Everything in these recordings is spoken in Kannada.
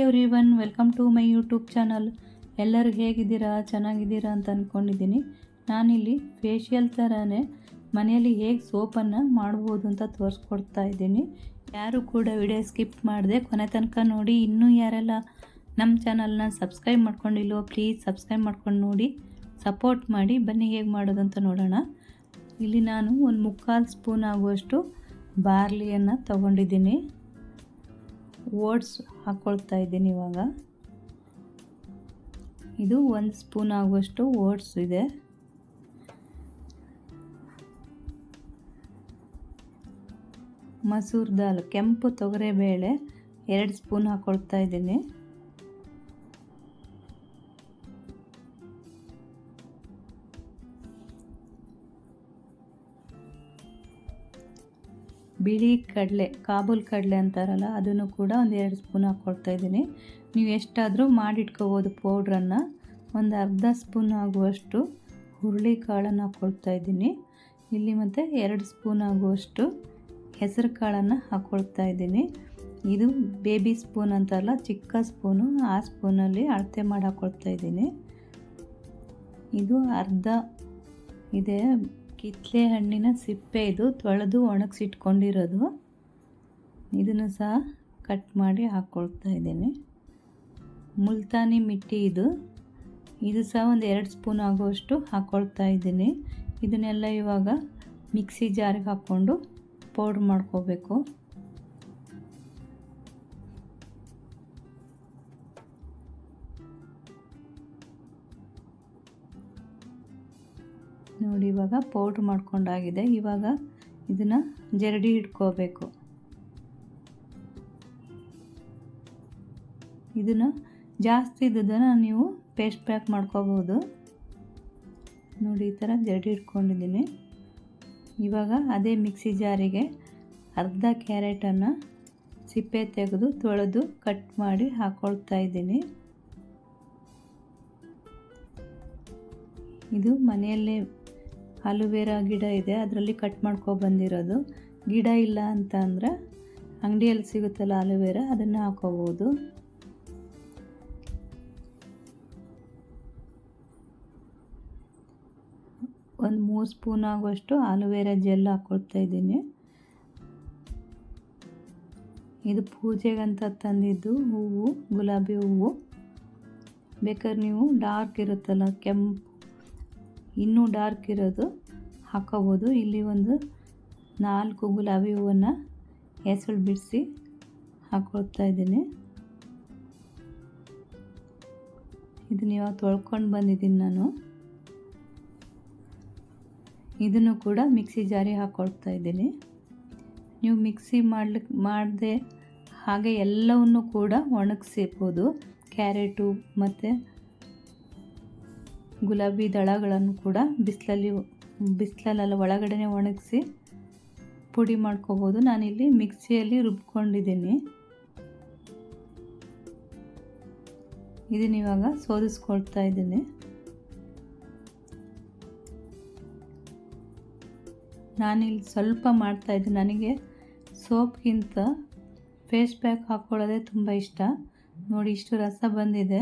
Everyone, welcome to my YouTube channel. ಎಲ್ಲರೂ ಹೇಗಿದ್ದೀರಾ? ಚೆನ್ನಾಗಿದ್ದೀರಾ ಅಂತ ಅಂದ್ಕೊಂಡಿದ್ದೀನಿ. ನಾನಿಲ್ಲಿ ಫೇಶಿಯಲ್ ಥರನೇ ಮನೆಯಲ್ಲಿ ಹೇಗೆ ಸೋಪನ್ನು ಮಾಡ್ಬೋದು ಅಂತ ತೋರಿಸ್ಕೊಡ್ತಾ ಇದ್ದೀನಿ. ಯಾರು ಕೂಡ ವಿಡಿಯೋ ಸ್ಕಿಪ್ ಮಾಡಿದೆ ಕೊನೆ ತನಕ ನೋಡಿ. ಇನ್ನೂ ಯಾರೆಲ್ಲ ನಮ್ಮ ಚಾನಲ್ನ ಸಬ್ಸ್ಕ್ರೈಬ್ ಮಾಡ್ಕೊಂಡಿಲ್ವೋ ಪ್ಲೀಸ್ ಸಬ್ಸ್ಕ್ರೈಬ್ ಮಾಡ್ಕೊಂಡು ನೋಡಿ, ಸಪೋರ್ಟ್ ಮಾಡಿ. ಬನ್ನಿ ಹೇಗೆ ಮಾಡೋದು ಅಂತ ನೋಡೋಣ. ಇಲ್ಲಿ ನಾನು ಒಂದು 3/4 ಸ್ಪೂನ್ ಆಗುವಷ್ಟು ಬಾರ್ಲಿಯನ್ನು ತಗೊಂಡಿದ್ದೀನಿ. ಓಟ್ಸ್ ಹಾಕ್ಕೊಳ್ತಾ ಇದ್ದೀನಿ. ಇವಾಗ ಇದು 1 ಸ್ಪೂನ್ ಆಗುವಷ್ಟು ಓಟ್ಸ್ ಇದೆ. ಮಸೂರ್ ದಾಲ್ ಕೆಂಪು ತೊಗರೆಬೇಳೆ 2 ಸ್ಪೂನ್ ಹಾಕ್ಕೊಳ್ತಾ ಇದ್ದೀನಿ. ಬಿಳಿ ಕಡಲೆ, ಕಾಬೂಲ್ ಕಡಲೆ ಅಂತಾರಲ್ಲ, ಅದನ್ನು ಕೂಡ ಒಂದು 2 ಸ್ಪೂನ್ ಹಾಕ್ಕೊಳ್ತಾ ಇದ್ದೀನಿ. ನೀವು ಎಷ್ಟಾದರೂ ಮಾಡಿಟ್ಕೋಬೋದು ಪೌಡ್ರನ್ನು. ಒಂದು ಅರ್ಧ ಸ್ಪೂನ್ ಆಗುವಷ್ಟು ಹುರುಳಿ ಕಾಳನ್ನು ಹಾಕ್ಕೊಳ್ತಾ ಇದ್ದೀನಿ ಇಲ್ಲಿ. ಮತ್ತು 2 ಸ್ಪೂನ್ ಆಗುವಷ್ಟು ಹೆಸರು ಕಾಳನ್ನು ಹಾಕ್ಕೊಳ್ತಾ ಇದ್ದೀನಿ. ಇದು ಬೇಬಿ ಸ್ಪೂನ್ ಅಂತಾರಲ್ಲ, ಚಿಕ್ಕ ಸ್ಪೂನು, ಆ ಸ್ಪೂನಲ್ಲಿ ಅಳತೆ ಮಾಡಿ ಹಾಕ್ಕೊಳ್ತಾ ಇದ್ದೀನಿ. ಇದು ಅರ್ಧ ಇದೆ ಕಿತ್ತಳೆ ಹಣ್ಣಿನ ಸಿಪ್ಪೆ, ಇದು ತೊಳೆದು ಒಣಗಿಸಿಟ್ಕೊಂಡಿರೋದು. ಇದನ್ನು ಸಹ ಕಟ್ ಮಾಡಿ ಹಾಕ್ಕೊಳ್ತಾ ಇದ್ದೀನಿ. ಮುಲ್ತಾನಿ ಮಿಟ್ಟಿ ಇದು ಸಹ ಒಂದು 2 ಸ್ಪೂನ್ ಆಗುವಷ್ಟು ಹಾಕ್ಕೊಳ್ತಾ ಇದ್ದೀನಿ. ಇದನ್ನೆಲ್ಲ ಇವಾಗ ಮಿಕ್ಸಿ ಜಾರಿಗೆ ಹಾಕ್ಕೊಂಡು ಪೌಡ್ರ್ ಮಾಡ್ಕೋಬೇಕು. ನೋಡಿ, ಇವಾಗ ಪೌಡ್ರ್ ಮಾಡ್ಕೊಂಡಾಗಿದೆ. ಇವಾಗ ಇದನ್ನು ಜರಡಿ ಇಟ್ಕೋಬೇಕು. ಇದನ್ನು ಜಾಸ್ತಿ ಇದ್ದದನ್ನು ನೀವು ಪೇಸ್ಟ್ ಪ್ಯಾಕ್ ಮಾಡ್ಕೋಬೋದು. ನೋಡಿ, ಈ ಥರ ಜರಡಿ ಇಟ್ಕೊಂಡಿದ್ದೀನಿ. ಇವಾಗ ಅದೇ ಮಿಕ್ಸಿ ಜಾರಿಗೆ ಅರ್ಧ ಕ್ಯಾರೆಟನ್ನು ಸಿಪ್ಪೆ ತೆಗೆದು ತೊಳೆದು ಕಟ್ ಮಾಡಿ ಹಾಕ್ಕೊಳ್ತಾ ಇದ್ದೀನಿ. ಇದು ಮನೆಯಲ್ಲೇ ಆಲೂವೆರಾ ಗಿಡ ಇದೆ, ಅದರಲ್ಲಿ ಕಟ್ ಬಂದಿರೋದು. ಗಿಡ ಇಲ್ಲ ಅಂತ ಅಂದರೆ ಅಂಗಡಿಯಲ್ಲಿ ಸಿಗುತ್ತಲ್ಲ ಆಲೂವೆರಾ, ಅದನ್ನು ಹಾಕೋಬೋದು. ಒಂದು 3 ಸ್ಪೂನ್ ಆಗುವಷ್ಟು ಆಲೂವೆರಾ ಜೆಲ್ ಹಾಕ್ಕೊಳ್ತಾ ಇದ್ದೀನಿ. ಇದು ಪೂಜೆಗಂತ ತಂದಿದ್ದು ಹೂವು, ಗುಲಾಬಿ ಹೂವು. ಬೇಕಾದ್ರೆ ನೀವು ಡಾರ್ಕ್ ಇರುತ್ತಲ್ಲ, ಕೆಂಪು, ಇನ್ನೂ ಡಾರ್ಕ್ ಇರೋದು ಹಾಕೋಬೋದು. ಇಲ್ಲಿ ಒಂದು 4 ಗುಲಾಬಿ ಹೂವನ್ನು ಎಸಳು ಬಿಡಿಸಿ ಹಾಕ್ಕೊಳ್ತಾ ಇದ್ದೀನಿ. ಇದನ್ನ ಇವಾಗ ತೊಳ್ಕೊಂಡು ಬಂದಿದ್ದೀನಿ ನಾನು. ಇದನ್ನು ಕೂಡ ಮಿಕ್ಸಿ ಜಾರಿಗೆ ಹಾಕ್ಕೊಳ್ತಾ ಇದ್ದೀನಿ. ನೀವು ಮಿಕ್ಸಿ ಮಾಡದೆ ಹಾಗೆ ಎಲ್ಲವನ್ನು ಕೂಡ ಒಣಗಿಸಿರ್ಬೋದು. ಕ್ಯಾರೆಟು ಮತ್ತು ಗುಲಾಬಿ ದಳಗಳನ್ನು ಕೂಡ ಬಿಸಿಲಲ್ಲೆಲ್ಲ ಒಳಗಡೆ ಒಣಗಿಸಿ ಪುಡಿ ಮಾಡ್ಕೋಬೋದು. ನಾನಿಲ್ಲಿ ಮಿಕ್ಸಿಯಲ್ಲಿ ರುಬ್ಕೊಂಡಿದ್ದೀನಿ. ಇದನ್ನ ಇವಾಗ ಸೋದಿಸ್ಕೊಳ್ತಾ ಇದ್ದೀನಿ. ನಾನಿಲ್ಲಿ ಸ್ವಲ್ಪ ಮಾಡ್ತಾಯಿದ್ದೀನಿ. ನನಗೆ ಸೋಪ್ಗಿಂತ ಫೇಸ್ ಪ್ಯಾಕ್ ಹಾಕ್ಕೊಳ್ಳೋದೇ ತುಂಬ ಇಷ್ಟ. ನೋಡಿ, ಇಷ್ಟು ರಸ ಬಂದಿದೆ.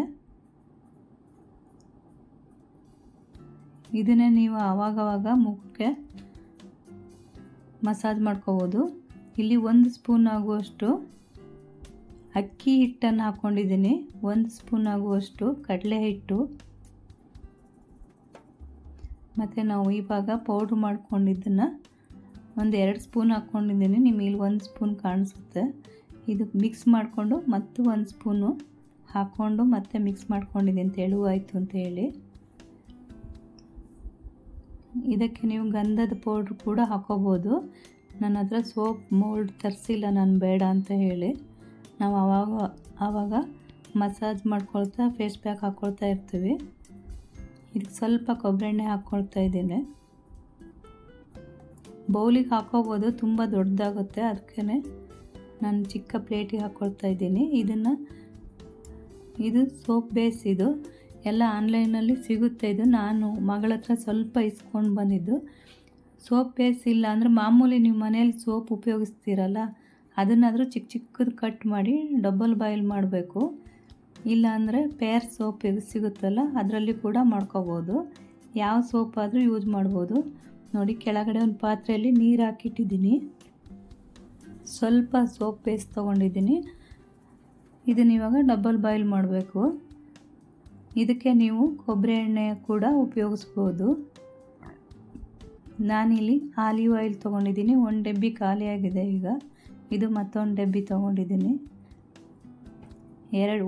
ಇದನ್ನೇ ನೀವು ಆವಾಗವಾಗ ಮುಖಕ್ಕೆ ಮಸಾಜ್ ಮಾಡ್ಕೋಬೋದು. ಇಲ್ಲಿ 1 ಸ್ಪೂನ್ ಆಗುವಷ್ಟು ಅಕ್ಕಿ ಹಿಟ್ಟನ್ನು ಹಾಕ್ಕೊಂಡಿದ್ದೀನಿ. 1 ಸ್ಪೂನ್ ಆಗುವಷ್ಟು ಕಡಲೆ ಹಿಟ್ಟು, ಮತ್ತು ನಾವು ಇವಾಗ ಪೌಡ್ರ್ ಮಾಡ್ಕೊಂಡಿದ್ದನ್ನು ಒಂದು 2 ಸ್ಪೂನ್ ಹಾಕ್ಕೊಂಡಿದ್ದೀನಿ. ನಿಮಗೆ ಇಲ್ಲಿ 1 ಸ್ಪೂನ್ ಕಾಣಿಸುತ್ತೆ. ಇದು ಮಿಕ್ಸ್ ಮಾಡಿಕೊಂಡು ಮತ್ತು 1 ಸ್ಪೂನು ಹಾಕ್ಕೊಂಡು ಮತ್ತೆ ಮಿಕ್ಸ್ ಮಾಡ್ಕೊಂಡಿದ್ದೀನಿ, ತೆಳುವಾಯಿತು ಅಂತ ಹೇಳಿ. ಇದಕ್ಕೆ ನೀವು ಗಂಧದ ಪೌಡ್ರ್ ಕೂಡ ಹಾಕೋಬೋದು. ನನ್ನ ಹತ್ರ ಸೋಪ್ ಮೋಲ್ಡ್ ತರಿಸಿಲ್ಲ ನಾನು, ಬೇಡ ಅಂತ ಹೇಳಿ. ನಾವು ಆವಾಗ ಮಸಾಜ್ ಮಾಡ್ಕೊಳ್ತಾ ಫೇಸ್ ಪ್ಯಾಕ್ ಹಾಕ್ಕೊಳ್ತಾ ಇರ್ತೀವಿ. ಇದಕ್ಕೆ ಸ್ವಲ್ಪ ಕೊಬ್ಬರಿ ಎಣ್ಣೆ ಹಾಕ್ಕೊಳ್ತಾ ಇದ್ದೀನಿ. ಬೌಲಿಗೆ ಹಾಕೋಬೋದು, ತುಂಬ ದೊಡ್ಡದಾಗುತ್ತೆ, ಅದಕ್ಕೆ ನಾನು ಚಿಕ್ಕ ಪ್ಲೇಟಿಗೆ ಹಾಕ್ಕೊಳ್ತಾ ಇದ್ದೀನಿ. ಇದು ಸೋಪ್ ಬೇಸ್, ಇದು ಎಲ್ಲ ಆನ್ಲೈನಲ್ಲಿ ಸಿಗುತ್ತೆ. ಇದು ನಾನು ಮಗಳ ಹತ್ರ ಸ್ವಲ್ಪ ಇಸ್ಕೊಂಡು ಬಂದಿದ್ದು. ಸೋಪ್ ಬೇಸ್ ಇಲ್ಲ ಅಂದರೆ ಮಾಮೂಲಿ ನೀವು ಮನೇಲಿ ಸೋಪ್ ಉಪಯೋಗಿಸ್ತೀರಲ್ಲ, ಅದನ್ನಾದರೂ ಚಿಕ್ಕ ಚಿಕ್ಕದು ಕಟ್ ಮಾಡಿ ಡಬಲ್ ಬಾಯ್ಲ್ ಮಾಡಬೇಕು. ಇಲ್ಲ ಅಂದರೆ ಪೇರ್ ಸೋಪ್ ಸಿಗುತ್ತಲ್ಲ ಅದರಲ್ಲಿ ಕೂಡ ಮಾಡ್ಕೋಬೋದು. ಯಾವ ಸೋಪ್ ಆದರೂ ಯೂಸ್ ಮಾಡ್ಬೋದು. ನೋಡಿ ಕೆಳಗಡೆ ಒಂದು ಪಾತ್ರೆಯಲ್ಲಿ ನೀರು ಹಾಕಿಟ್ಟಿದ್ದೀನಿ. ಸ್ವಲ್ಪ ಸೋಪ್ ಪೇಸ್ಟ್ ತೊಗೊಂಡಿದ್ದೀನಿ. ಇದನ್ನ ಇವಾಗ ಡಬಲ್ ಬಾಯ್ಲ್ ಮಾಡಬೇಕು. ಇದಕ್ಕೆ ನೀವು ಕೊಬ್ಬರಿ ಎಣ್ಣೆ ಕೂಡ ಉಪಯೋಗಿಸ್ಬೋದು. ನಾನಿಲ್ಲಿ ಆಲಿವ್ ಆಯಿಲ್ ತೊಗೊಂಡಿದ್ದೀನಿ. ಒಂದು ಡಬ್ಬಿ ಖಾಲಿಯಾಗಿದೆ. ಈಗ ಇದು ಮತ್ತೊಂದು ಡಬ್ಬಿ ತೊಗೊಂಡಿದ್ದೀನಿ.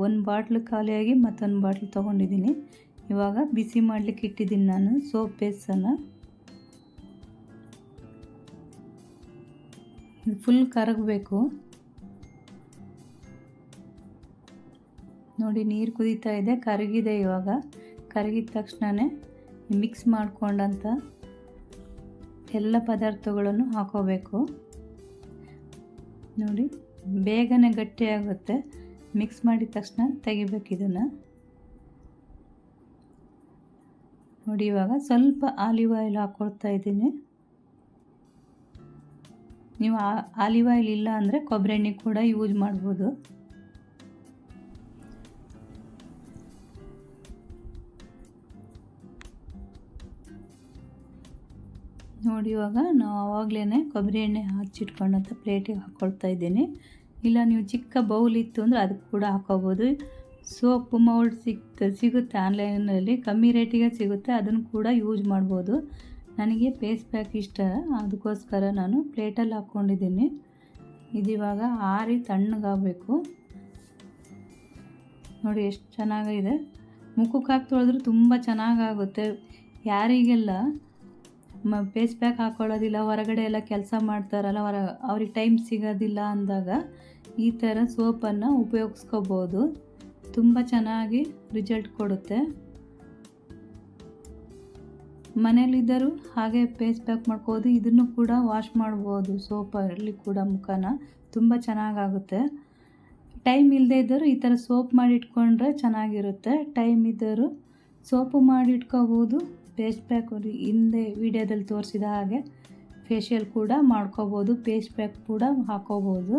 ಒಂದು ಬಾಟ್ಲು ಖಾಲಿಯಾಗಿ ಮತ್ತೊಂದು ಬಾಟ್ಲು ತೊಗೊಂಡಿದ್ದೀನಿ. ಇವಾಗ ಬಿಸಿ ಮಾಡಲಿಕ್ಕೆ ಇಟ್ಟಿದ್ದೀನಿ ನಾನು ಸೋಪ್ ಪೇಸ್ಟನ್ನು. ಇದು ಫುಲ್ ಕರಗಬೇಕು. ನೋಡಿ ನೀರು ಕುದೀತಾ ಇದೆ, ಕರಗಿದೆ. ಇವಾಗ ಕರಗಿದ ತಕ್ಷಣವೇ ಮಿಕ್ಸ್ ಮಾಡ್ಕೊಂಡಂಥ ಎಲ್ಲ ಪದಾರ್ಥಗಳನ್ನು ಹಾಕೋಬೇಕು. ನೋಡಿ ಬೇಗನೆ ಗಟ್ಟಿಯಾಗುತ್ತೆ. ಮಿಕ್ಸ್ ಮಾಡಿದ ತಕ್ಷಣ ತೆಗಿಬೇಕು ಇದನ್ನು. ನೋಡಿ ಇವಾಗ ಸ್ವಲ್ಪ ಆಲಿವ್ ಆಯಿಲ್ ಹಾಕ್ಕೊಳ್ತಾ ಇದ್ದೀನಿ. ನೀವು ಆಲಿವ್ ಆಯಿಲ್ ಇಲ್ಲ ಅಂದರೆ ಕೊಬ್ಬರಿ ಎಣ್ಣೆ ಕೂಡ ಯೂಸ್ ಮಾಡ್ಬೋದು. ನೋಡಿ ಇವಾಗ ನಾವು ಆವಾಗಲೇ ಕೊಬ್ಬರಿ ಎಣ್ಣೆ ಹಚ್ಚಿಟ್ಕೊಂಡಂಥ ಪ್ಲೇಟಿಗೆ ಹಾಕ್ಕೊಳ್ತಾ ಇದ್ದೀನಿ. ಇಲ್ಲ ನೀವು ಚಿಕ್ಕ ಬೌಲ್ ಇತ್ತು ಅಂದರೆ ಅದಕ್ಕೆ ಕೂಡ ಹಾಕೋಬೋದು. ಸೋಪ್ ಮೌಲ್ಡ್ ಸಿಗುತ್ತೆ ಆನ್ಲೈನಲ್ಲಿ, ಕಮ್ಮಿ ರೇಟಿಗೆ ಸಿಗುತ್ತೆ. ಅದನ್ನು ಕೂಡ ಯೂಸ್ ಮಾಡ್ಬೋದು. ನನಗೆ ಫೇಸ್ ಪ್ಯಾಕ್ ಇಷ್ಟ, ಅದಕ್ಕೋಸ್ಕರ ನಾನು ಪ್ಲೇಟಲ್ಲಿ ಹಾಕ್ಕೊಂಡಿದ್ದೀನಿ. ಇದಿವಾಗ ಆರಿ ತಣ್ಣಗಾಗಬೇಕು. ನೋಡಿ ಎಷ್ಟು ಚೆನ್ನಾಗಿದೆ. ಮುಖಕ್ಕೆ ಹಾಕಿ ತೊಳೆದ್ರೂ ತುಂಬ ಚೆನ್ನಾಗಾಗುತ್ತೆ. ಯಾರಿಗೆಲ್ಲ ಫೇಸ್ ಪ್ಯಾಕ್ ಹಾಕ್ಕೊಳ್ಳೋದಿಲ್ಲ, ಹೊರಗಡೆ ಎಲ್ಲ ಕೆಲಸ ಮಾಡ್ತಾರಲ್ಲ, ಅವ್ರಿಗೆ ಟೈಮ್ ಸಿಗೋದಿಲ್ಲ ಅಂದಾಗ ಈ ಥರ ಸೋಪನ್ನು ಉಪಯೋಗಿಸ್ಕೋಬೋದು. ತುಂಬ ಚೆನ್ನಾಗಿ ರಿಸಲ್ಟ್ ಕೊಡುತ್ತೆ. ಮನೇಲಿದ್ದರೂ ಹಾಗೆ ಫೇಸ್ ಪ್ಯಾಕ್ ಮಾಡ್ಕೋದು. ಇದನ್ನು ಕೂಡ ವಾಶ್ ಮಾಡ್ಬೋದು ಸೋಪಲ್ಲಿ ಕೂಡ ಮುಖನ. ತುಂಬ ಚೆನ್ನಾಗಾಗುತ್ತೆ. ಟೈಮ್ ಇಲ್ಲದೆ ಇದ್ದರೂ ಈ ಥರ ಸೋಪ್ ಮಾಡಿ ಇಟ್ಕೊಂಡ್ರೆ ಚೆನ್ನಾಗಿರುತ್ತೆ. ಟೈಮ್ ಇದ್ದರೂ ಸೋಪು ಮಾಡಿ ಇಟ್ಕೋಬೋದು. ಫೇಸ್ ಪ್ಯಾಕ್ ಹಿಂದೆ ವಿಡಿಯೋದಲ್ಲಿ ತೋರಿಸಿದ ಹಾಗೆ ಫೇಶಿಯಲ್ ಕೂಡ ಮಾಡ್ಕೋಬೋದು. ಫೇಸ್ ಪ್ಯಾಕ್ ಕೂಡ ಹಾಕೋಬೋದು.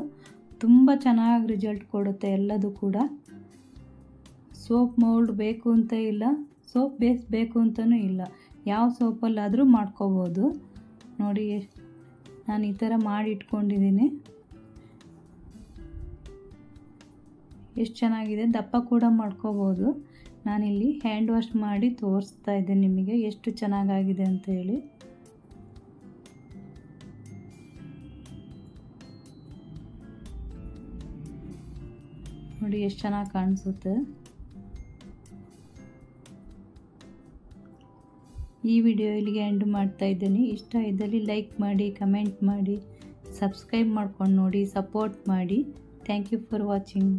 ತುಂಬ ಚೆನ್ನಾಗಿ ರಿಸಲ್ಟ್ ಕೊಡುತ್ತೆ ಎಲ್ಲದೂ ಕೂಡ. ಸೋಪ್ ಮೌಲ್ಡ್ ಬೇಕು ಅಂತ ಇಲ್ಲ, ಸೋಪ್ ಬೇಸ್ ಬೇಕು ಅಂತಲೂ ಇಲ್ಲ. ಯಾವ ಸೋಪಲ್ಲಾದರೂ ಮಾಡ್ಕೋಬೋದು. ನೋಡಿ ನಾನು ಈ ಥರ ಮಾಡಿ ಇಟ್ಕೊಂಡಿದ್ದೀನಿ. ಎಷ್ಟು ಚೆನ್ನಾಗಿದೆ. ದಪ್ಪ ಕೂಡ ಮಾಡ್ಕೋಬೋದು. ನಾನಿಲ್ಲಿ ಹ್ಯಾಂಡ್ ವಾಶ್ ಮಾಡಿ ತೋರಿಸ್ತಾ ಇದ್ದೀನಿ ನಿಮಗೆ ಎಷ್ಟು ಚೆನ್ನಾಗಾಗಿದೆ ಅಂತ ಹೇಳಿ. ನೋಡಿ ಎಷ್ಟು ಚೆನ್ನಾಗಿ ಕಾಣಿಸುತ್ತೆ. ಈ ವಿಡಿಯೋ ಇಲ್ಲಿಗೆ ಎಂಡ್ ಮಾಡ್ತಾ ಇದ್ದೀನಿ. ಇಷ್ಟ ಇದ್ದಲ್ಲಿ ಲೈಕ್ ಮಾಡಿ, ಕಮೆಂಟ್ ಮಾಡಿ, ಸಬ್ಸ್ಕ್ರೈಬ್ ಮಾಡ್ಕೊಂಡು ನೋಡಿ, ಸಪೋರ್ಟ್ ಮಾಡಿ. Thank you for watching.